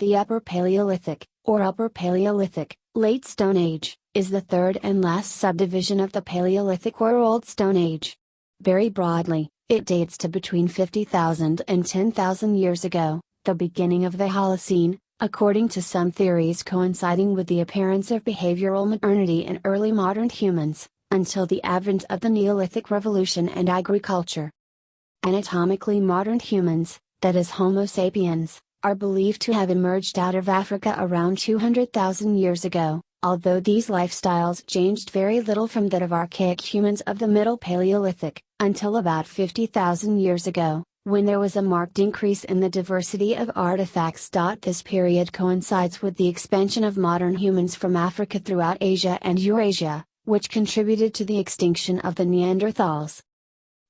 The Upper Paleolithic, or Upper Paleolithic, Late Stone Age, is the third and last subdivision of the Paleolithic or Old Stone Age. Very broadly, it dates to between 50,000 and 10,000 years ago, the beginning of the Holocene, according to some theories coinciding with the appearance of behavioral modernity in early modern humans, until the advent of the Neolithic Revolution and agriculture. Anatomically modern humans, that is Homo sapiens, are believed to have emerged out of Africa around 200,000 years ago, although these lifestyles changed very little from that of archaic humans of the Middle Paleolithic, until about 50,000 years ago, when there was a marked increase in the diversity of artifacts. This period coincides with the expansion of modern humans from Africa throughout Asia and Eurasia, which contributed to the extinction of the Neanderthals.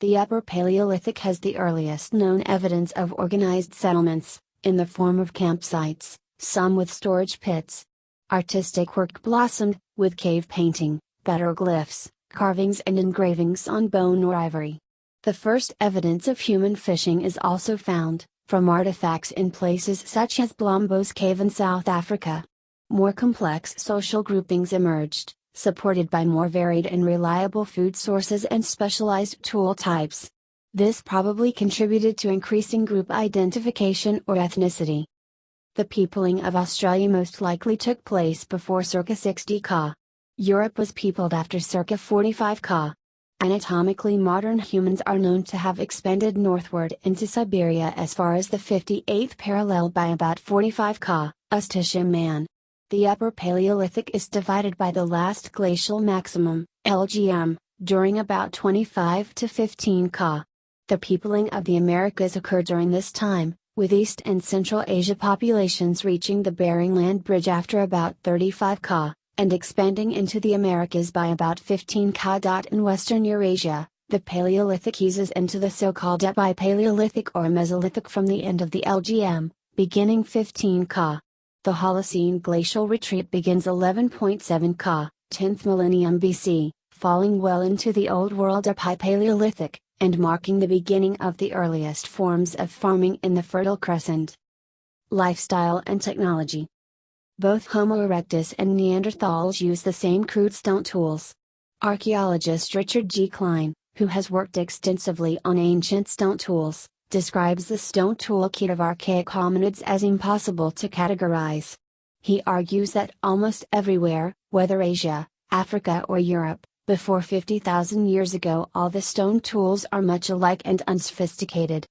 The Upper Paleolithic has the earliest known evidence of organized settlements, in the form of campsites, some with storage pits. Artistic work blossomed, with cave painting, petroglyphs, carvings and engravings on bone or ivory. The first evidence of human fishing is also found, from artifacts in places such as Blombos Cave in South Africa. More complex social groupings emerged, supported by more varied and reliable food sources and specialized tool types. This probably contributed to increasing group identification or ethnicity. The peopling of Australia most likely took place before circa 60 ca. Europe was peopled after circa 45 ca. Anatomically modern humans are known to have expanded northward into Siberia as far as the 58th parallel by about 45 ca. Ustitian man. The Upper Paleolithic is divided by the last glacial maximum, LGM, during about 25 to 15 ca. The peopling of the Americas occurred during this time, with East and Central Asia populations reaching the Bering Land Bridge after about 35 ca, and expanding into the Americas by about 15 ca. In Western Eurasia, the Paleolithic eases into the so-called Epipaleolithic or Mesolithic from the end of the LGM, beginning 15 ca. The Holocene glacial retreat begins 11.7 ca. 10th millennium BC, falling well into the Old World Epipaleolithic, and marking the beginning of the earliest forms of farming in the Fertile Crescent. Lifestyle and technology. Both Homo erectus and Neanderthals use the same crude stone tools. Archaeologist Richard G. Klein, who has worked extensively on ancient stone tools, describes the stone toolkit of archaic hominids as impossible to categorize. He argues that almost everywhere, whether Asia, Africa or Europe, before 50,000 years ago all the stone tools are much alike and unsophisticated.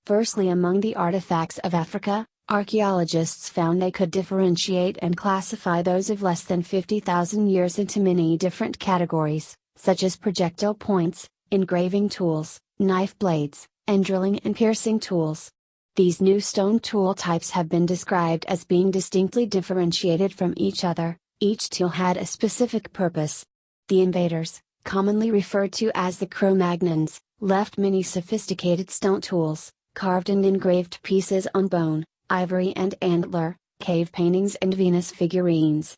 Firstly, among the artifacts of Africa, archaeologists found they could differentiate and classify those of less than 50,000 years into many different categories, such as projectile points, engraving tools, knife blades, and drilling and piercing tools. These new stone tool types have been described as being distinctly differentiated from each other. Each tool had a specific purpose. The invaders, commonly referred to as the Cro-Magnons, left many sophisticated stone tools, carved and engraved pieces on bone, ivory and antler, cave paintings and Venus figurines.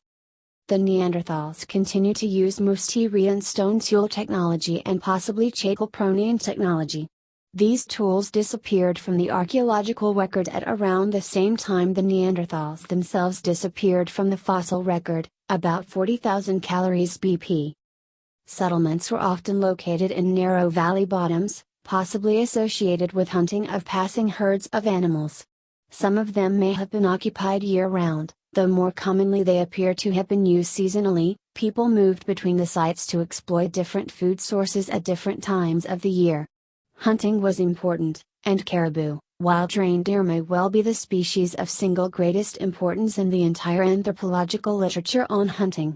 The Neanderthals continue to use Mousterian stone tool technology and possibly Chalcopronian technology. These tools disappeared from the archaeological record at around the same time the Neanderthals themselves disappeared from the fossil record, about 40,000 calories BP. Settlements were often located in narrow valley bottoms, possibly associated with hunting of passing herds of animals. Some of them may have been occupied year-round, though more commonly they appear to have been used seasonally. People moved between the sites to exploit different food sources at different times of the year. Hunting was important, and caribou, wild reindeer may well be the species of single greatest importance in the entire anthropological literature on hunting.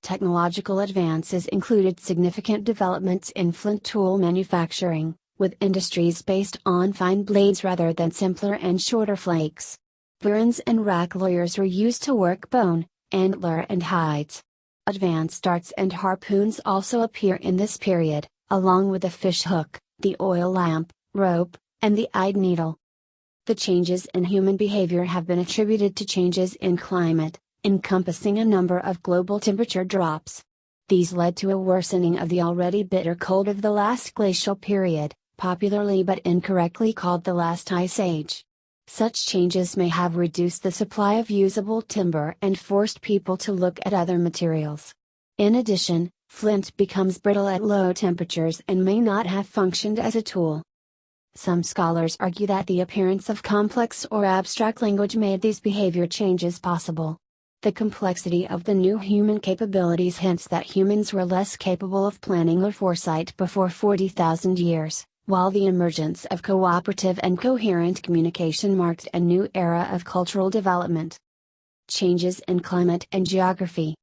Technological advances included significant developments in flint tool manufacturing, with industries based on fine blades rather than simpler and shorter flakes. Burins and rack lawyers were used to work bone, antler and hides. Advanced darts and harpoons also appear in this period, along with the fish hook, the oil lamp, rope, and the eyed needle. The changes in human behavior have been attributed to changes in climate, encompassing a number of global temperature drops. These led to a worsening of the already bitter cold of the last glacial period, popularly but incorrectly called the last ice age. Such changes may have reduced the supply of usable timber and forced people to look at other materials. In addition, flint becomes brittle at low temperatures and may not have functioned as a tool. Some scholars argue that the appearance of complex or abstract language made these behavior changes possible. The complexity of the new human capabilities hints that humans were less capable of planning or foresight before 40,000 years, while the emergence of cooperative and coherent communication marked a new era of cultural development. Changes in climate and geography.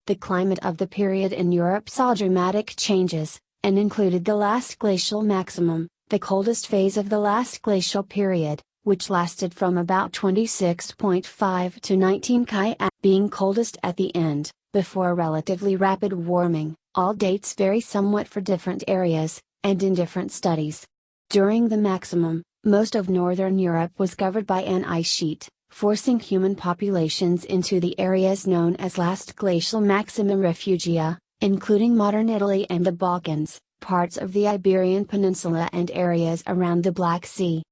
The climate of the period in Europe saw dramatic changes, and included the last glacial maximum, the coldest phase of the last glacial period, which lasted from about 26.5 to 19 Ki, being coldest at the end, before relatively rapid warming. All dates vary somewhat for different areas, and in different studies. During the maximum, most of northern Europe was covered by an ice sheet, forcing human populations into the areas known as last glacial maximum refugia, including modern Italy and the Balkans, parts of the Iberian Peninsula and areas around the Black Sea.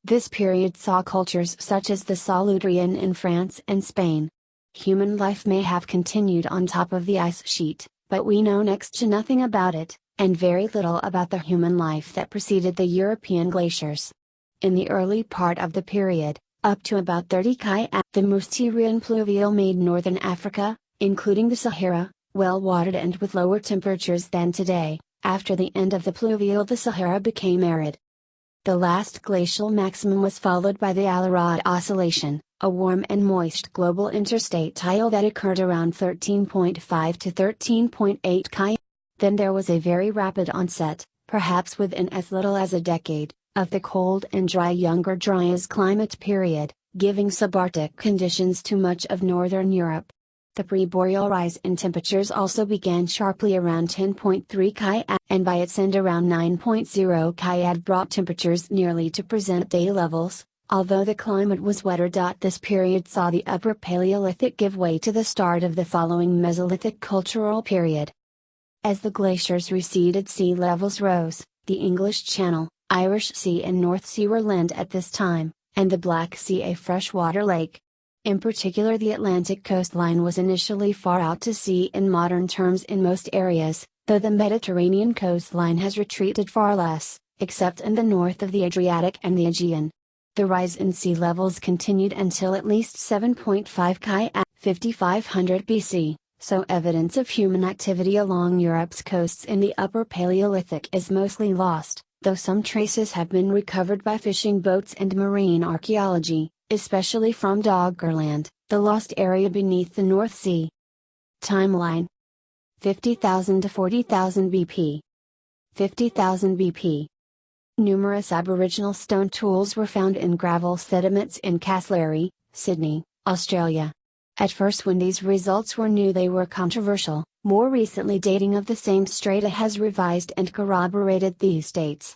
This period saw cultures such as the Solutrean in France and Spain. Human life may have continued on top of the ice sheet, but we know next to nothing about it, and very little about the human life that preceded the European glaciers. In the early part of the period, up to about 30 Ki, the Mousterian pluvial made northern Africa, including the Sahara, well-watered and with lower temperatures than today. After the end of the pluvial, the Sahara became arid. The last glacial maximum was followed by the Allerod Oscillation, a warm and moist global interstatile that occurred around 13.5 to 13.8 Ki. Then there was a very rapid onset, perhaps within as little as a decade, of the cold and dry Younger Dryas climate period, giving subarctic conditions to much of northern Europe. The pre-boreal rise in temperatures also began sharply around 10.3 Ki, and by its end around 9.0 Ki had brought temperatures nearly to present-day levels, although the climate was wetter. This period saw the Upper Paleolithic give way to the start of the following Mesolithic cultural period. As the glaciers receded, sea levels rose. The English Channel, Irish Sea and North Sea were land at this time, and the Black Sea a freshwater lake. In particular, the Atlantic coastline was initially far out to sea in modern terms in most areas, though the Mediterranean coastline has retreated far less, except in the north of the Adriatic and the Aegean. The rise in sea levels continued until at least 7.5 Ki at 5500 BC, so evidence of human activity along Europe's coasts in the Upper Paleolithic is mostly lost, though some traces have been recovered by fishing boats and marine archaeology, especially from Doggerland, the lost area beneath the North Sea. Timeline: 50,000 to 40,000 BP. 50,000 BP. Numerous Aboriginal stone tools were found in gravel sediments in Castlary, Sydney, Australia. At first, when these results were new, they were controversial. More recently, dating of the same strata has revised and corroborated these dates.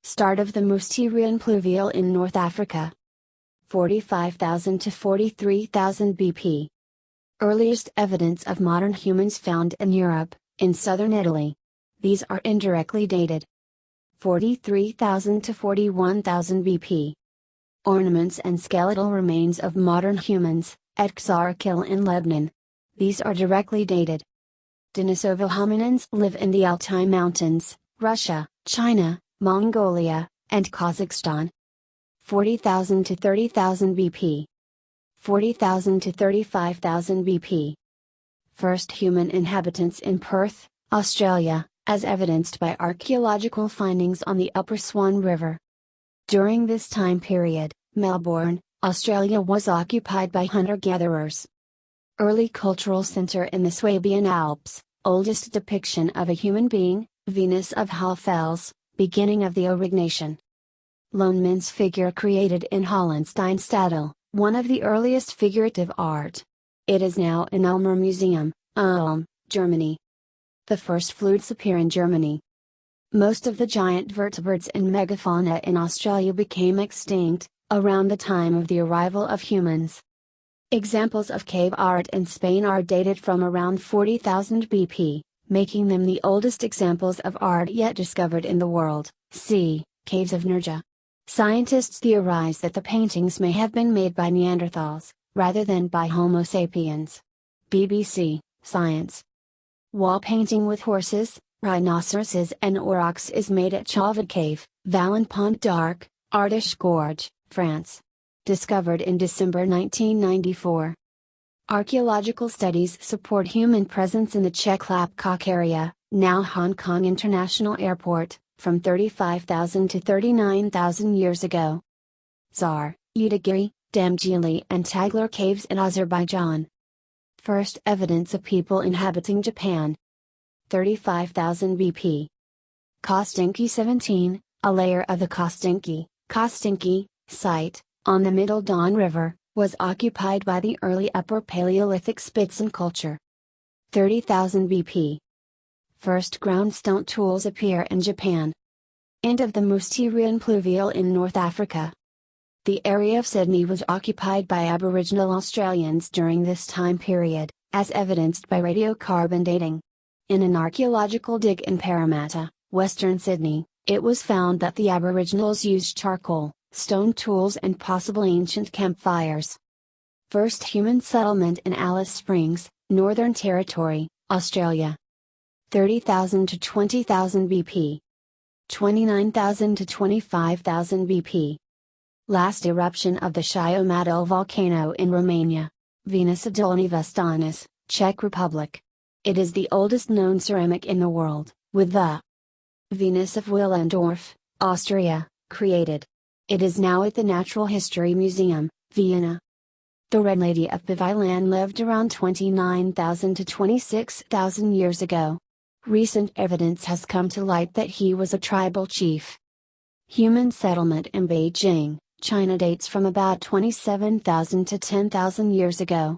Start of the Mousterian pluvial in North Africa. 45,000 to 43,000 BP. Earliest evidence of modern humans found in Europe, in southern Italy. These are indirectly dated. 43,000 to 41,000 BP. Ornaments and skeletal remains of modern humans, at Xarkil in Lebanon. These are directly dated. Denisova hominins live in the Altai Mountains, Russia, China, Mongolia, and Kazakhstan. 40,000 to 30,000 BP. 40,000 to 35,000 BP. First human inhabitants in Perth, Australia, as evidenced by archaeological findings on the Upper Swan River. During this time period, Melbourne, Australia was occupied by hunter-gatherers. Early cultural center in the Swabian Alps, oldest depiction of a human being, Venus of Hallfels, beginning of the Aurignacian. Lone man's figure created in Hollensteinstadel, one of the earliest figurative art. It is now in Ulmer Museum, Ulm, Germany. The first flutes appear in Germany. Most of the giant vertebrates and megafauna in Australia became extinct, around the time of the arrival of humans. Examples of cave art in Spain are dated from around 40,000 BP, making them the oldest examples of art yet discovered in the world. See, Caves of Nerja. Scientists theorize that the paintings may have been made by Neanderthals, rather than by Homo sapiens. BBC, Science. Wall painting with horses, rhinoceroses and aurochs is made at Chauvet Cave, Valenpont d'Arc, Ardèche Gorge, France. Discovered in December 1994. Archaeological studies support human presence in the Cheklapkak area, now Hong Kong International Airport, from 35,000 to 39,000 years ago. Tsar, Udagiri, Damgili and Tagler caves in Azerbaijan. First evidence of people inhabiting Japan. 35,000 BP. Kostinki 17, a layer of the Kostinki site, on the Middle Don River, was occupied by the early Upper Paleolithic Spitzen culture. 30,000 BP. First ground stone tools appear in Japan. End of the Mousterian pluvial in North Africa. The area of Sydney was occupied by Aboriginal Australians during this time period, as evidenced by radiocarbon dating. In an archaeological dig in Parramatta, Western Sydney, it was found that the Aboriginals used charcoal, stone tools and possible ancient campfires. First human settlement in Alice Springs, Northern Territory, Australia. 30,000 to 20,000 BP. 29,000 to 25,000 BP. Last eruption of the Shiomadal volcano in Romania. Venus of Dolny Vestanus, Czech Republic. It is the oldest known ceramic in the world, with the Venus of Willendorf, Austria, created. It is now at the Natural History Museum, Vienna. The Red Lady of Bevilan lived around 29,000 to 26,000 years ago. Recent evidence has come to light that he was a tribal chief. Human settlement in Beijing, China dates from about 27,000 to 10,000 years ago.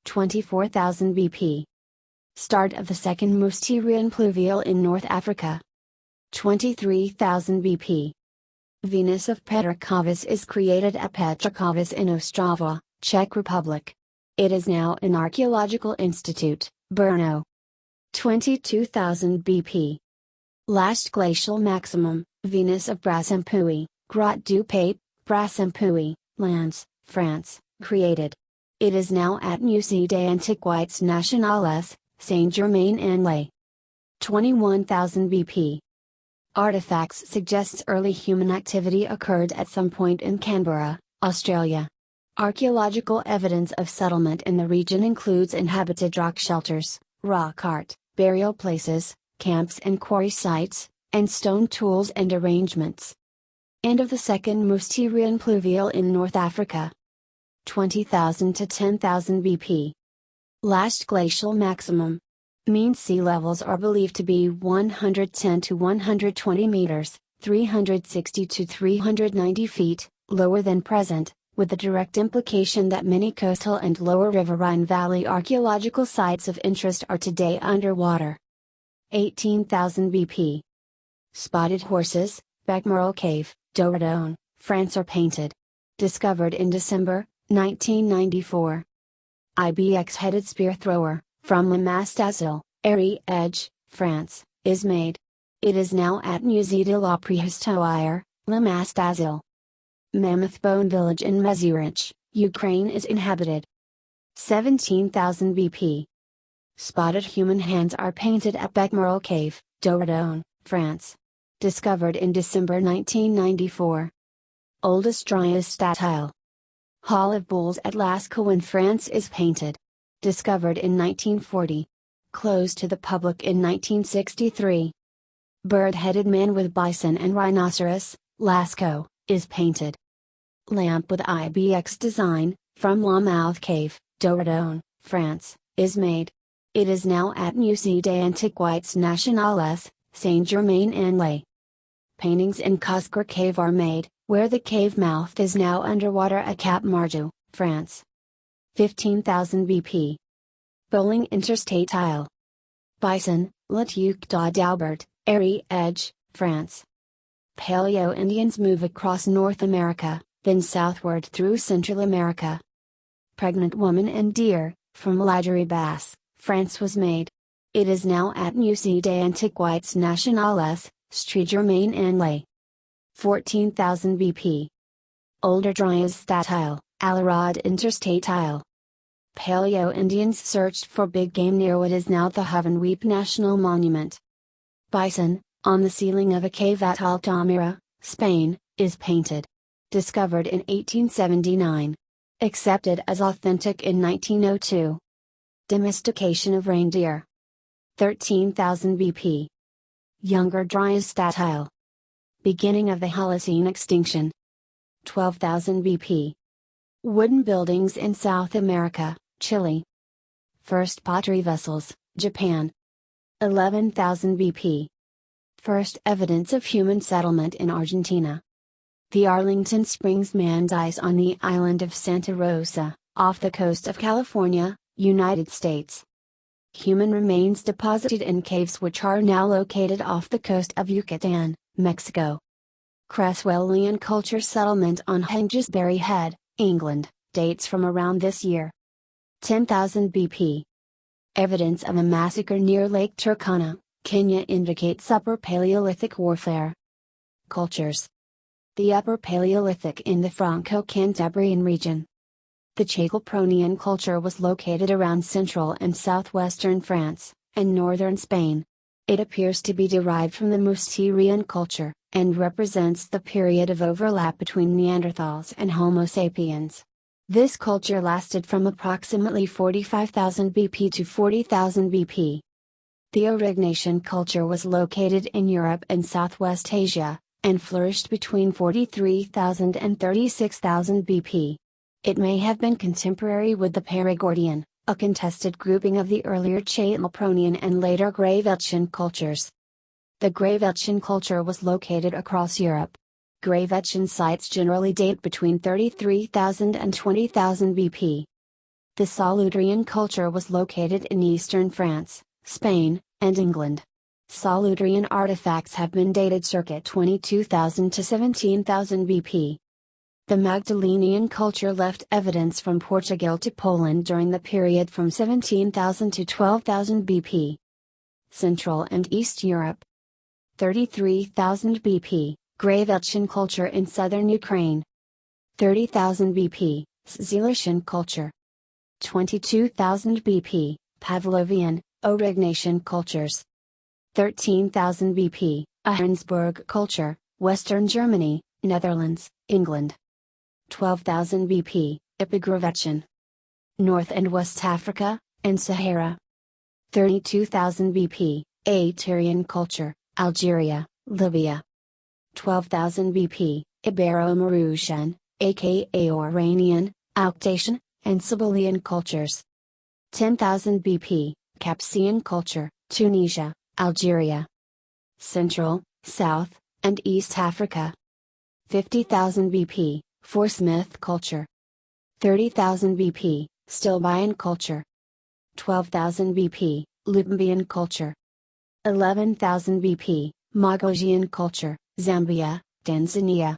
24,000 BP. Start of the Second Mousterian pluvial in North Africa. 23,000 BP. Venus of Petrikovis is created at Petrikovis in Ostrava, Czech Republic. It is now an archaeological institute, Brno. 22,000 BP. Last glacial maximum, Venus of Brasempouy, Grotte du Pape, Brasempouy, Lands, France, created. It is now at Musée des Antiquités Nationales, Saint-Germain-en-Laye. 21,000 BP. Artifacts suggests early human activity occurred at some point in Canberra, Australia. Archaeological evidence of settlement in the region includes inhabited rock shelters, rock art, burial places, camps and quarry sites, and stone tools and arrangements. End of the Second Mousterian pluvial in North Africa. 20,000 to 10,000 BP. Last glacial maximum. Mean sea levels are believed to be 110 to 120 meters, 360 to 390 feet, lower than present, with the direct implication that many coastal and lower riverine valley archaeological sites of interest are today underwater. 18,000 BP. Spotted horses, Becmerel Cave, Dordogne, France are painted. Discovered in December, 1994. IBX-headed spear thrower, from Le Mastasile, Airy-Edge, France, is made. It is now at Musée de la Préhistoire, Le Mastasile. Mammoth Bone Village in Mezyrich, Ukraine is inhabited. 17,000 BP. Spotted human hands are painted at Becmerel Cave, Dordogne, France. Discovered in December 1994. Oldest Dryas statile. Hall of Bulls at Lascaux in France is painted. Discovered in 1940. Closed to the public in 1963. Bird-headed man with bison and rhinoceros, Lascaux, is painted. Lamp with IBX design, from La Mouth Cave, Dordogne, France, is made. It is now at Musée des Antiquités Nationales, Saint-Germain-en-Laye. Paintings in Cosquer Cave are made, where the cave mouth is now underwater at Cap Marjou, France. 15,000 BP. Bowling interstate tile. Bison, Le Duc d'Audalbert, Airy-Edge, France. Paleo-Indians move across North America, then southward through Central America. Pregnant woman and deer, from Lagerie-Basse, France was made. It is now at Musée des Antiquités Nationales, Saint-Germain-en-Laye. 14,000 BP. Older Dryas statile, Alarad interstatile. Paleo-Indians searched for big game near what is now the Hovenweep National Monument. Bison, on the ceiling of a cave at Altamira, Spain, is painted. Discovered in 1879. Accepted as authentic in 1902. Domestication of reindeer. 13,000 BP. Younger Dryas statile. Beginning of the Holocene extinction. 12,000 BP. Wooden buildings in South America, Chile. First pottery vessels, Japan. 11,000 BP. First evidence of human settlement in Argentina. The Arlington Springs Man dies on the island of Santa Rosa, off the coast of California, United States. Human remains deposited in caves which are now located off the coast of Yucatan, Mexico. Cresswellian culture settlement on Hengistbury Head, England, dates from around this year. 10,000 BP. Evidence of a massacre near Lake Turkana, Kenya indicates Upper Paleolithic warfare. Cultures. The Upper Paleolithic in the Franco-Cantabrian region. The Chalcopronian culture was located around central and southwestern France, and northern Spain. It appears to be derived from the Mousterian culture, and represents the period of overlap between Neanderthals and Homo sapiens. This culture lasted from approximately 45,000 BP to 40,000 BP. The Aurignacian culture was located in Europe and Southwest Asia, and flourished between 43,000 and 36,000 BP. It may have been contemporary with the Perigordian, a contested grouping of the earlier Chalcopronian and later Gravettian cultures. The Gravettian culture was located across Europe. Gravettian sites generally date between 33,000 and 20,000 BP. The Solutrean culture was located in eastern France, Spain, and England. Solutrean artifacts have been dated circa 22,000 to 17,000 BP. The Magdalenian culture left evidence from Portugal to Poland during the period from 17,000 to 12,000 BP. Central and East Europe. 33,000 BP, Gravettian culture in southern Ukraine. 30,000 BP, Silesian culture. 22,000 BP, Pavlovian, Aurignacian cultures. 13,000 BP, Ahrensburg culture, Western Germany, Netherlands, England. 12,000 BP, Epigravettian. North and West Africa, and Sahara. 32,000 BP, Aterian culture, Algeria, Libya. 12,000 BP, Ibero-Mauritian, aka Oranian, Alsatian, and Siberian cultures. 10,000 BP, Capsian culture, Tunisia, Algeria. Central, South, and East Africa. 50,000 BP, Forsmith culture. 30,000 BP, Stilbayan culture. 12,000 BP, Lubumbian culture. 11,000 BP, Magosian culture, Zambia, Tanzania.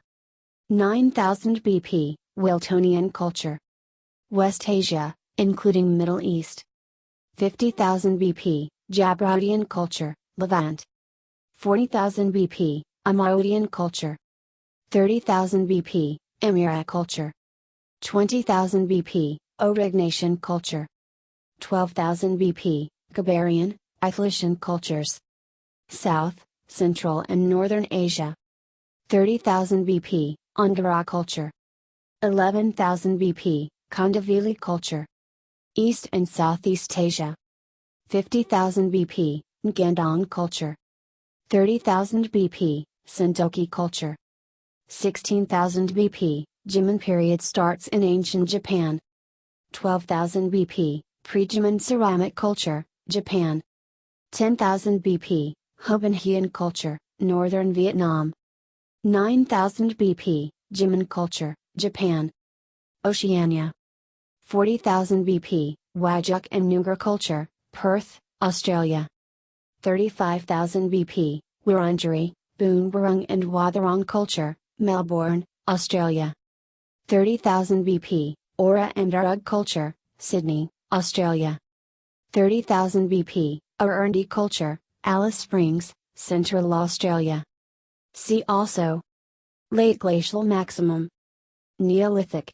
9,000 BP, Wiltonian culture. West Asia, including Middle East. 50,000 BP, Jabraudian culture, Levant. 40,000 BP, Amaudian culture. 30,000 BP, Emira culture. 20,000 BP, Aurignacian culture. 12,000 BP, Gabarian, Ithilician cultures. South, Central and Northern Asia. 30,000 BP, Angara culture. 11,000 BP, Kondavili culture. East and Southeast Asia. 50,000 BP, Ngandong culture. 30,000 BP, Sentoki culture. 16,000 BP, Jimon period starts in ancient Japan. 12,000 BP, Pre-Jimon ceramic culture, Japan. 10,000 BP, Hobenhian culture, northern Vietnam. 9,000 BP, Jimon culture, Japan. Oceania. 40,000 BP, Wajak and Noongar culture, Perth, Australia. 35,000 BP, Wurundjeri, Boonwurrung and Wathaurong culture, Melbourne, Australia. 30,000 BP, Ora and Arug culture, Sydney, Australia. 30,000 BP, Arundi culture, Alice Springs, Central Australia. See also Late glacial maximum. Neolithic,